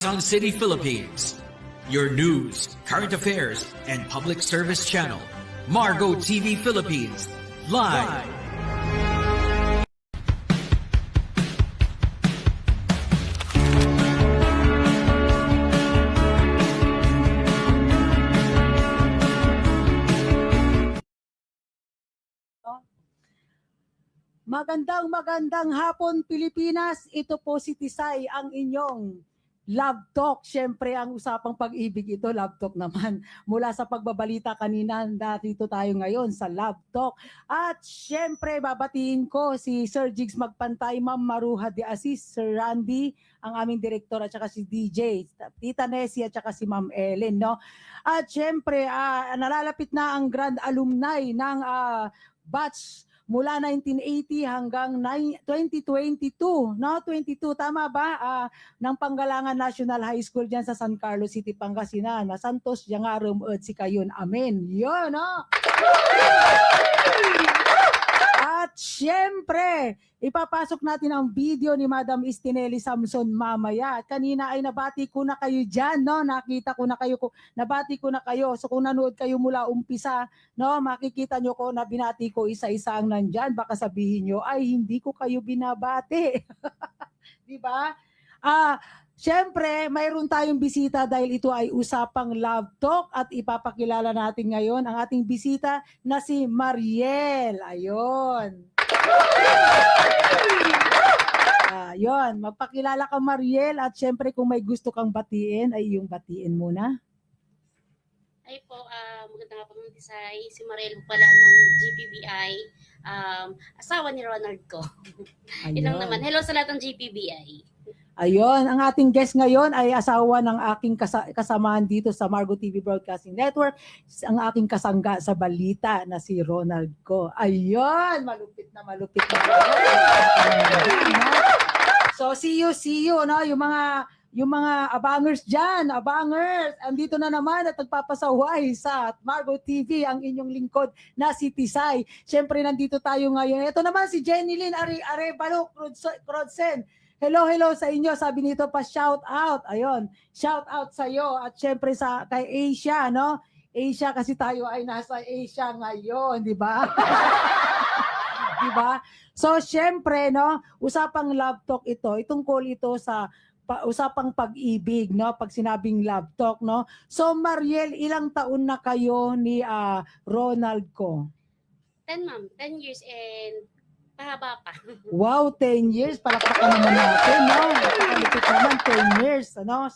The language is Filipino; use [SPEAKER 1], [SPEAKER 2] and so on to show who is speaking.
[SPEAKER 1] Quezon City, Philippines. Your news, current affairs, and public service channel, Margo TV Philippines, live.
[SPEAKER 2] Magandang hapon Pilipinas, ito po si Tisay ang inyong Love Talk. Siyempre ang usapang pag-ibig ito, Love Talk naman. Mula sa pagbabalita kanina, dito tayo ngayon sa Love Talk. At siyempre babatiin ko si Sir Jigs Magpantay, Ma'am Maruha de Aziz, Sir Randy, ang aming direktor at saka si DJ, Tita Nessie at saka si Ma'am Ellen. No? At siyempre nalalapit na ang grand alumni ng batch mula 1980 hanggang 2022, no? 22, tama ba? Ng Panggalangan National High School diyan sa San Carlos City, Pangasinan. Santos Yangarum si kayon. Amen. Yun, no? At syempre, ipapasok natin ang video ni Madam Istinelli Samson mamaya. At kanina ay nabati ko na kayo dyan, no? Nakita ko na kayo, nabati ko na kayo. So kung nanood kayo mula umpisa, no, makikita nyo ko na binati ko isa-isa ang nandyan. Baka sabihin nyo, ay hindi ko kayo binabati. Di ba? Siyempre, mayroon tayong bisita dahil ito ay usapang Love Talk at ipapakilala natin ngayon ang ating bisita na si Mariel. Ayun. Ayun, magpakilala ka Mariel at siyempre kung may gusto kang batiin ay yung batiin muna.
[SPEAKER 3] Ay po, magandang hapon ng Tisay. Si Mariel po pala ng GPBI, asawa ni Ronald ko. Ilang naman. Hello sa lahat ng GPBI.
[SPEAKER 2] Ayun, ang ating guest ngayon ay asawa ng aking kasamahan dito sa Margo TV Broadcasting Network, ang aking kasangga sa balita na si Ronald ko. Ayun, malupit na. So see you, no? Yung mga abangers dyan, andito na naman at nagpapasaway sa Margo TV, ang inyong lingkod na si Tisay. Siyempre, nandito tayo ngayon. Ito naman si Jenilyn Arevalo Crodsen. Hello sa inyo. Sabi nito pa shout out. Ayun, shout out sa iyo at syempre kay Asia, no? Asia kasi tayo ay nasa Asia ngayon, di ba? Di ba? So syempre, no, usapang Love Talk ito. Itungkol ito sa usapang pag-ibig, no? Pag sinabing Love Talk, no? So Mariel, ilang taon na kayo ni Ronald ko?
[SPEAKER 3] 10 ma'am, 10 years and pahaba pa.
[SPEAKER 2] Wow, 10 years. Palakpakan naman natin, no? Nakalipit naman, 10 years, ano?